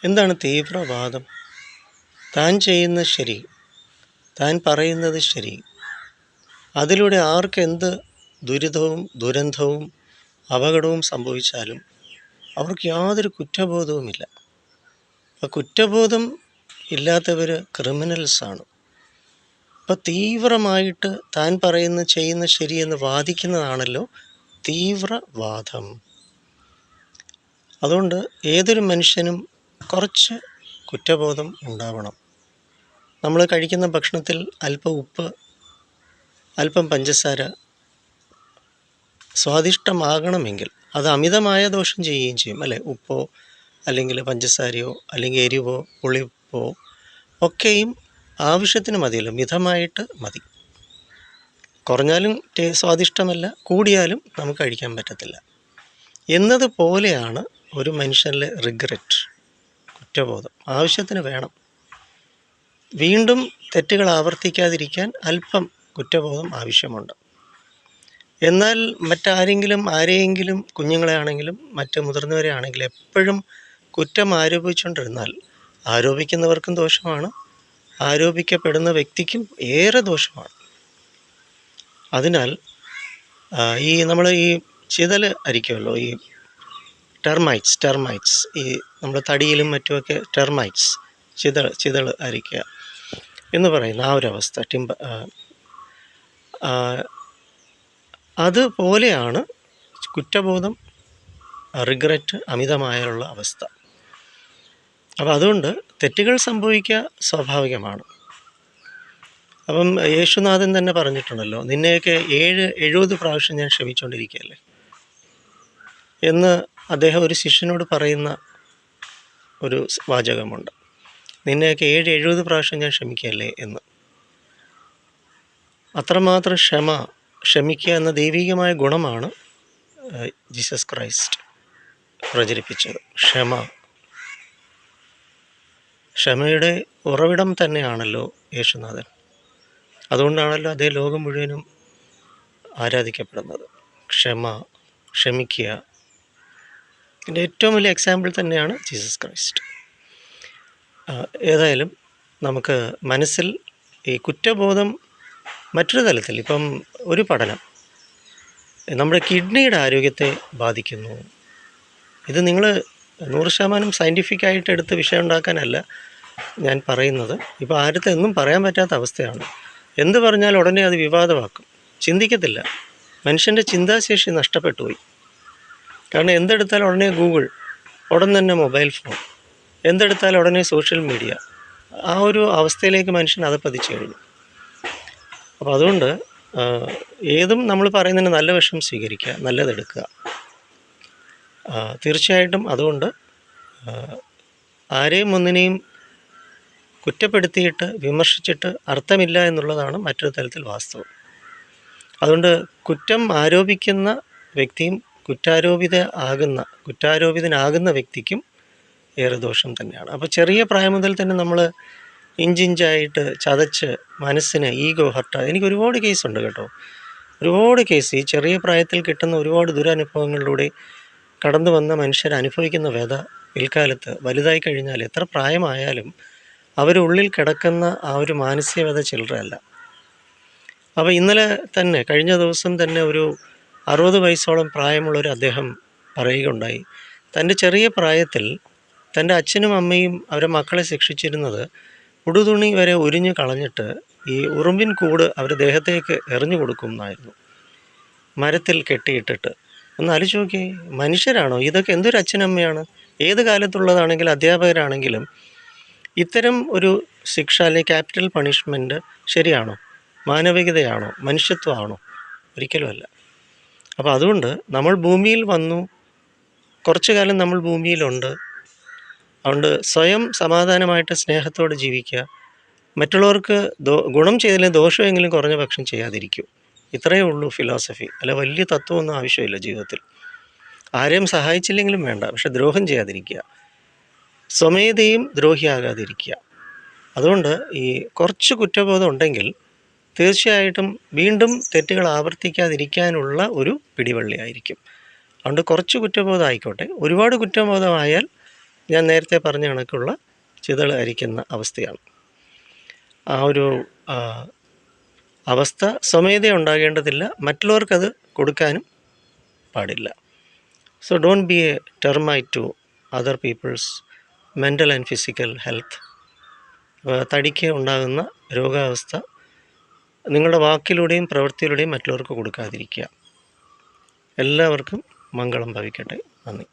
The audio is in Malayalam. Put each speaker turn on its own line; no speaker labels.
എന്താണ് തീവ്രവാദം? താൻ ചെയ്യുന്നത് ശരി, താൻ പറയുന്നത് ശരി, അതിലൂടെ ആർക്കെന്ത് ദുരിതവും ദുരന്തവും അപകടവും സംഭവിച്ചാലും അവർക്ക് യാതൊരു കുറ്റബോധവുമില്ല. ആ കുറ്റബോധം ഇല്ലാത്തവർ ക്രിമിനൽസാണ്. അപ്പം തീവ്രമായിട്ട് താൻ ചെയ്യുന്ന ശരിയെന്ന് വാദിക്കുന്നതാണല്ലോ തീവ്രവാദം. അതുകൊണ്ട് ഏതൊരു മനുഷ്യനും കുറച്ച് കുറ്റബോധം ഉണ്ടാവണം. നമ്മൾ കഴിക്കുന്ന ഭക്ഷണത്തിൽ അല്പം ഉപ്പ്, അല്പം പഞ്ചസാര സ്വാദിഷ്ടമാകണമെങ്കിൽ അത് അമിതമായ ദോഷം ചെയ്യുകയും ചെയ്യും, അല്ലേ? ഉപ്പോ അല്ലെങ്കിൽ പഞ്ചസാരയോ അല്ലെങ്കിൽ എരിവോ പുളിപ്പോ ഒക്കെയും ആവശ്യത്തിന് മതിയല്ലോ, മിതമായിട്ട് മതി. കുറഞ്ഞാലും സ്വാദിഷ്ടമല്ല, കൂടിയാലും നമുക്ക് കഴിക്കാൻ പറ്റത്തില്ല എന്നതുപോലെയാണ് ഒരു മനുഷ്യനിലെ റിഗ്രറ്റ്, കുറ്റബോധം. ആവശ്യത്തിന് വേണം. വീണ്ടും തെറ്റുകൾ ആവർത്തിക്കാതിരിക്കാൻ അല്പം കുറ്റബോധം ആവശ്യമുണ്ട്. എന്നാൽ ആരെയെങ്കിലും കുഞ്ഞുങ്ങളെ ആണെങ്കിലും മറ്റ് മുതിർന്നവരെ ആണെങ്കിലും എപ്പോഴും കുറ്റം ആരോപിച്ചുകൊണ്ടിരുന്നാൽ ആരോപിക്കുന്നവർക്കും ദോഷമാണ്, ആരോപിക്കപ്പെടുന്ന വ്യക്തിക്കും ഏറെ ദോഷമാണ്. അതിനാൽ നമ്മൾ ഈ ചിതൽ അരിക്കുമല്ലോ, ഈ ടെർമൈറ്റ്സ് ഈ നമ്മൾ തടിയിലും മറ്റുമൊക്കെ ടെർമൈറ്റ്സ് ചിതൾ അരിക്കുക എന്ന് പറയുന്ന ആ ഒരവസ്ഥ, അതുപോലെയാണ് കുറ്റബോധം, റിഗ്രറ്റ്, അമിതമായുള്ള അവസ്ഥ. അപ്പം അതുകൊണ്ട് തെറ്റുകൾ സംഭവിക്കുക സ്വാഭാവികമാണ്. അപ്പം യേശുനാഥൻ തന്നെ പറഞ്ഞിട്ടുണ്ടല്ലോ, നിന്നെയൊക്കെ 70 പ്രാവശ്യം ഞാൻ ക്ഷമിച്ചുകൊണ്ടിരിക്കുകയല്ലേ എന്ന് അദ്ദേഹം ഒരു ശിഷ്യനോട് പറയുന്ന ഒരു വാചകമുണ്ട്. നിന്നെയൊക്കെ 70 പ്രാവശ്യം ഞാൻ ക്ഷമിക്കുകയല്ലേ എന്ന്. അത്രമാത്രം ക്ഷമിക്കുക എന്ന ദൈവികമായ ഗുണമാണ് ജീസസ് ക്രൈസ്റ്റ് പ്രചരിപ്പിച്ചത്. ക്ഷമയുടെ ഉറവിടം തന്നെയാണല്ലോ യേശുനാഥൻ. അതുകൊണ്ടാണല്ലോ അതേ ലോകം മുഴുവനും ആരാധിക്കപ്പെടുന്നത്. ക്ഷമിക്കുക. ഇതിൻ്റെ ഏറ്റവും വലിയ എക്സാമ്പിൾ തന്നെയാണ് ജീസസ് ക്രൈസ്റ്റ്. ഏതായാലും നമുക്ക് മനസ്സിൽ ഈ കുറ്റബോധം മറ്റൊരു തലത്തിൽ, ഇപ്പം ഒരു പഠനം നമ്മുടെ കിഡ്നിയുടെ ആരോഗ്യത്തെ ബാധിക്കുന്നു. ഇത് നിങ്ങൾ 100% സയൻറ്റിഫിക്കായിട്ട് എടുത്ത് വിഷയം ഉണ്ടാക്കാനല്ല ഞാൻ പറയുന്നത്. ഇപ്പോൾ ആരുടെ ഒന്നും പറയാൻ പറ്റാത്ത അവസ്ഥയാണ്. എന്ത് പറഞ്ഞാൽ ഉടനെ അത് വിവാദമാക്കും, ചിന്തിക്കത്തില്ല. മനുഷ്യൻ്റെ ചിന്താശേഷി നഷ്ടപ്പെട്ടു പോയി. കാരണം എന്തെടുത്താലും ഉടനെ ഗൂഗിൾ, ഉടൻ തന്നെ മൊബൈൽ ഫോൺ, എന്തെടുത്താലും ഉടനെ സോഷ്യൽ മീഡിയ, ആ ഒരു അവസ്ഥയിലേക്ക് മനുഷ്യൻ പതിച്ചു കഴിഞ്ഞു. അപ്പോൾ അതുകൊണ്ട് ഏതും നമ്മൾ പറയുന്നതിന് നല്ല വശം സ്വീകരിക്കുക, നല്ലതെടുക്കുക. തീർച്ചയായിട്ടും അതുകൊണ്ട് ആരെയും ഒന്നിനെയും കുറ്റപ്പെടുത്തിയിട്ട് വിമർശിച്ചിട്ട് അർത്ഥമില്ല എന്നുള്ളതാണ് മറ്റൊരു തലത്തിൽ വാസ്തവം. അതുകൊണ്ട് കുറ്റം ആരോപിക്കുന്ന വ്യക്തിയും കുറ്റാരോപിതനാകുന്ന വ്യക്തിക്കും ഏറെ ദോഷം തന്നെയാണ്. അപ്പോൾ ചെറിയ പ്രായം മുതൽ തന്നെ നമ്മൾ ഇഞ്ചിഞ്ചായിട്ട് ചതച്ച് മനസ്സിന് ഈഗോ ഹർട്ട്, എനിക്ക് ഒരുപാട് കേസുണ്ട് കേട്ടോ, ഒരുപാട് കേസ്. ഈ ചെറിയ പ്രായത്തിൽ കിട്ടുന്ന ഒരുപാട് ദുരനുഭവങ്ങളിലൂടെ കടന്നു വന്ന മനുഷ്യർ അനുഭവിക്കുന്ന വ്യഥ പിൽക്കാലത്ത് വലുതായി കഴിഞ്ഞാൽ, എത്ര പ്രായമായാലും അവരുള്ളിൽ കിടക്കുന്ന ആ ഒരു മാനസിക വ്യഥ ചില്ലറയല്ല. അപ്പോൾ കഴിഞ്ഞ ദിവസം തന്നെ ഒരു 60 വയസ്സോളം പ്രായമുള്ളൊരു അദ്ദേഹം പറയുകയുണ്ടായി, തൻ്റെ ചെറിയ പ്രായത്തിൽ തൻ്റെ അച്ഛനും അമ്മയും അവരെ മക്കളെ ശിക്ഷിച്ചിരുന്നത് ഉടുതുണി വരെ ഉരിഞ്ഞു കളഞ്ഞിട്ട് ഈ ഉറുമ്പിൻ കൂട് അവരുടെ ദേഹത്തേക്ക് എറിഞ്ഞു കൊടുക്കും എന്നായിരുന്നു, മരത്തിൽ കെട്ടിയിട്ടിട്ട്. ഒന്ന് ആലോചിച്ച് നോക്കിയേ, മനുഷ്യരാണോ ഇതൊക്കെ? എന്തൊരു അച്ഛനമ്മയാണ്? ഏത് കാലത്തുള്ളതാണെങ്കിലും അധ്യാപകരാണെങ്കിലും ഇത്തരം ഒരു ശിക്ഷ അല്ലെങ്കിൽ ക്യാപിറ്റൽ പണിഷ്മെൻറ്റ് ശരിയാണോ? മാനവികതയാണോ? മനുഷ്യത്വമാണോ? ഒരിക്കലുമല്ല. അപ്പോൾ അതുകൊണ്ട് നമ്മൾ ഭൂമിയിൽ വന്നു, കുറച്ചു കാലം നമ്മൾ ഭൂമിയിലുണ്ട്. അതുകൊണ്ട് സ്വയം സമാധാനമായിട്ട് സ്നേഹത്തോടെ ജീവിക്കുക. മറ്റുള്ളവർക്ക് ഗുണം ചെയ്തില്ലെങ്കിൽ ദോഷമെങ്കിലും കുറഞ്ഞ പക്ഷം ചെയ്യാതിരിക്കൂ. ഇത്രയേ ഉള്ളൂ ഫിലോസഫി. അല്ല വലിയ തത്വമൊന്നും ആവശ്യമില്ല ജീവിതത്തിൽ. ആരെയും സഹായിച്ചില്ലെങ്കിലും വേണ്ട, പക്ഷെ ദ്രോഹം ചെയ്യാതിരിക്കുക, സ്വമേധയും ദ്രോഹിയാകാതിരിക്കുക. അതുകൊണ്ട് ഈ കുറച്ച് കുറ്റബോധം ഉണ്ടെങ്കിൽ തീർച്ചയായിട്ടും വീണ്ടും തെറ്റുകൾ ആവർത്തിക്കാതിരിക്കാനുള്ള ഒരു പിടിവള്ളിയായിരിക്കും. അതുകൊണ്ട് കുറച്ച് കുറ്റബോധം ആയിക്കോട്ടെ. ഒരുപാട് കുറ്റബോധമായാൽ ഞാൻ നേരത്തെ പറഞ്ഞ കണക്കുള്ള ചിതൾ അരിക്കുന്ന അവസ്ഥയാണ്. ആ ഒരു അവസ്ഥ സ്വമേധയ ഉണ്ടാകേണ്ടതില്ല, മറ്റുള്ളവർക്കത് കൊടുക്കാനും പാടില്ല. So don't be a termite to other people's mental and physical health. തടിക്ക് ഉണ്ടാകുന്ന രോഗാവസ്ഥ നിങ്ങളുടെ വാക്കിലൂടെയും പ്രവൃത്തിയിലൂടെയും മറ്റുള്ളവർക്ക് കൊടുക്കാതിരിക്കുക. എല്ലാവർക്കും മംഗളം ഭവിക്കട്ടെ. നന്ദി.